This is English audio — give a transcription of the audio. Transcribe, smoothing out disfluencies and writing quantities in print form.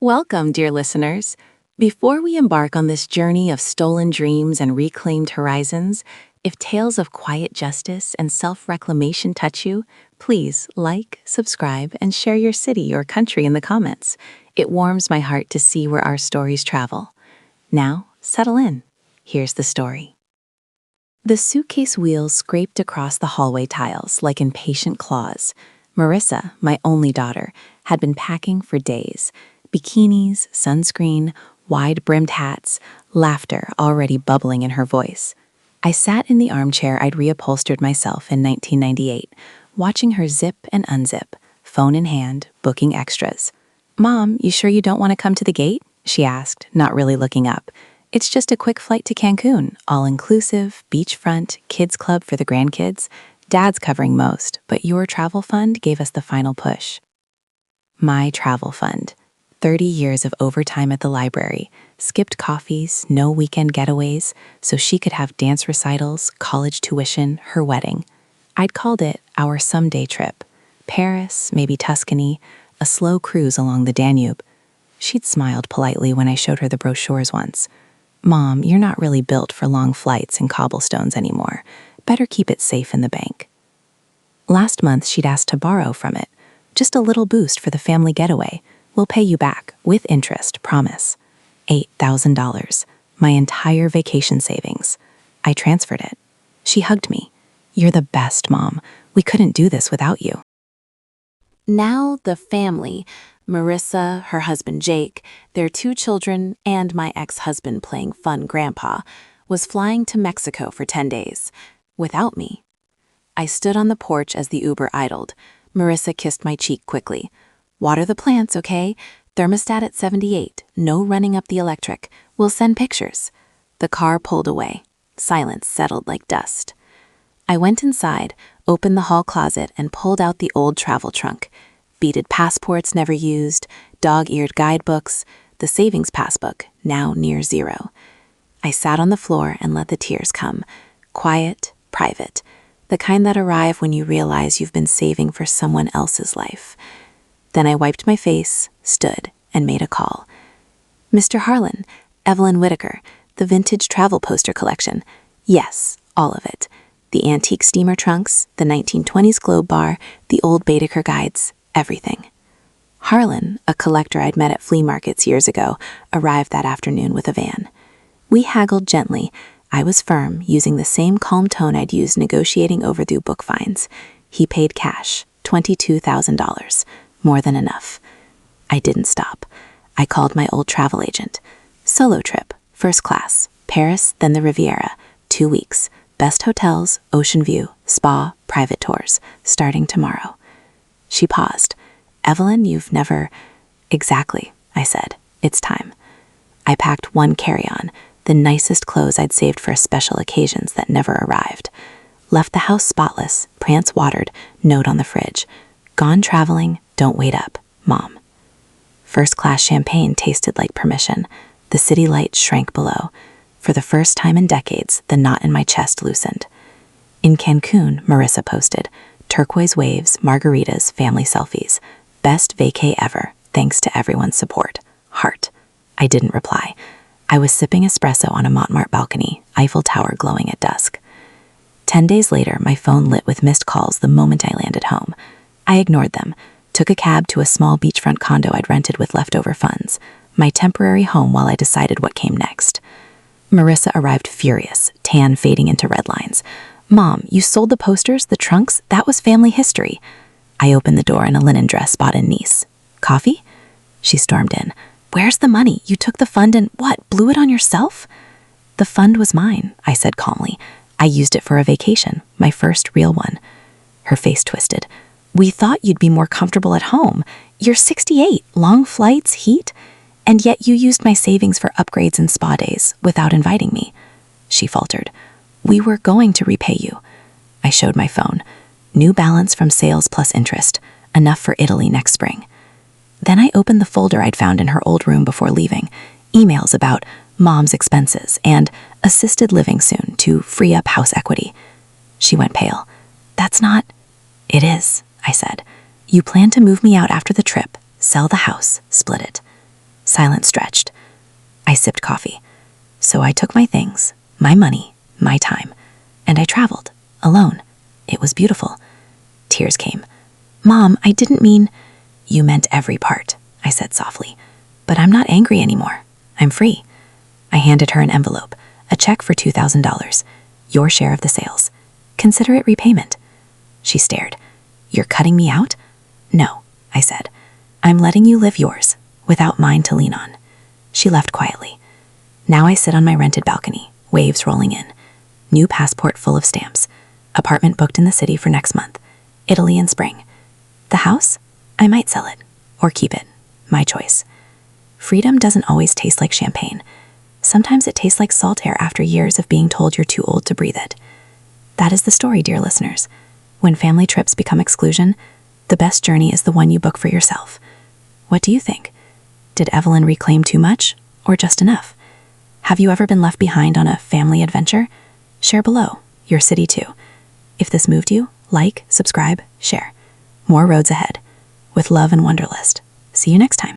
Welcome, dear listeners. Before we embark on this journey of stolen dreams and reclaimed horizons, if tales of quiet justice and self reclamation touch you, please like, subscribe, and share your city or country in the comments. It warms my heart to see where our stories travel. Now, settle in. Here's the story. The suitcase wheels scraped across the hallway tiles like impatient claws. Marissa, my only daughter, had been packing for days. Bikinis, sunscreen, wide-brimmed hats, laughter already bubbling in her voice. I sat in the armchair I'd reupholstered myself in 1998, watching her zip and unzip, phone in hand, booking extras. "Mom, you sure you don't want to come to the gate?" she asked, not really looking up. "It's just a quick flight to Cancun, all-inclusive, beachfront, kids club for the grandkids. Dad's covering most, but your travel fund gave us the final push." My travel fund. 30 years of overtime at the library, skipped coffees, no weekend getaways, so she could have dance recitals, college tuition, her wedding. I'd called it our someday trip. Paris, maybe Tuscany, a slow cruise along the Danube. She'd smiled politely when I showed her the brochures once. "Mom, you're not really built for long flights and cobblestones anymore. Better keep it safe in the bank." Last month, she'd asked to borrow from it. "Just a little boost for the family getaway. We'll pay you back, with interest, promise." $8,000, my entire vacation savings. I transferred it. She hugged me. "You're the best, Mom. We couldn't do this without you." Now the family, Marissa, her husband Jake, their 2 children, and my ex-husband playing fun grandpa, was flying to Mexico for 10 days. Without me. I stood on the porch as the Uber idled. Marissa kissed my cheek quickly. "Water the plants, okay? Thermostat at 78. No running up the electric. We'll send pictures." The car pulled away. Silence settled like dust. I went inside, opened the hall closet, and pulled out the old travel trunk. Beaded passports never used, dog-eared guidebooks, the savings passbook, now near zero. I sat on the floor and let the tears come. Quiet, private. The kind that arrive when you realize you've been saving for someone else's life. Then I wiped my face, stood, and made a call. "Mr. Harlan, Evelyn Whitaker, the vintage travel poster collection. Yes, all of it. The antique steamer trunks, the 1920s globe bar, the old Baedeker guides, everything." Harlan, a collector I'd met at flea markets years ago, arrived that afternoon with a van. We haggled gently. I was firm, using the same calm tone I'd used negotiating overdue book fines. He paid cash, $22,000. More than enough. I didn't stop. I called my old travel agent. "Solo trip, first class, Paris, then the Riviera, 2 weeks, best hotels, ocean view, spa, private tours, starting tomorrow." She paused. "Evelyn, you've never—" "Exactly," I said. "It's time." I packed 1 carry-on, the nicest clothes I'd saved for special occasions that never arrived. Left the house spotless, prance watered, note on the fridge. "Gone traveling, don't wait up, Mom." First-class champagne tasted like permission. The city lights shrank below. For the first time in decades, the knot in my chest loosened. In Cancun, Marissa posted, "Turquoise waves, margaritas, family selfies. Best vacay ever, thanks to everyone's support. Heart." I didn't reply. I was sipping espresso on a Montmartre balcony, Eiffel Tower glowing at dusk. 10 days later, my phone lit with missed calls the moment I landed home. I ignored them, took a cab to a small beachfront condo I'd rented with leftover funds, my temporary home while I decided what came next. Marissa arrived furious, tan fading into red lines. "Mom, you sold the posters, the trunks? That was family history." I opened the door in a linen dress bought in Nice. "Coffee?" She stormed in. "Where's the money? You took the fund and, what, blew it on yourself?" "The fund was mine," I said calmly. "I used it for a vacation, my first real one." Her face twisted. "We thought you'd be more comfortable at home. You're 68, long flights, heat, and yet you used my savings for upgrades and spa days without inviting me." She faltered. "We were going to repay you." I showed my phone. New balance from sales plus interest, enough for Italy next spring. Then I opened the folder I'd found in her old room before leaving, emails about Mom's expenses and assisted living soon to free up house equity. She went pale. "That's not—" "It is," I said. "You plan to move me out after the trip, sell the house, split it." Silence stretched. I sipped coffee. So I took my things, my money, my time, and I traveled, alone. It was beautiful. Tears came. Mom, I didn't mean... You meant every part, I said softly. But I'm not angry anymore. I'm free. I handed her an envelope, a check for $2,000, your share of the sales. Consider it repayment. She stared. You're cutting me out? No, I said. I'm letting you live yours, without mine to lean on. She left quietly. Now I sit on my rented balcony, waves rolling in. New passport full of stamps. Apartment booked in the city for next month. Italy in spring. The house? I might sell it, or keep it. My choice. Freedom doesn't always taste like champagne. Sometimes it tastes like salt air after years of being told you're too old to breathe it. That is the story, dear listeners. When family trips become exclusion, the best journey is the one you book for yourself. What do you think? Did Evelyn reclaim too much, or just enough? Have you ever been left behind on a family adventure? Share below, your city too. If this moved you, like, subscribe, share. More roads ahead. With love and Wonderlist. See you next time.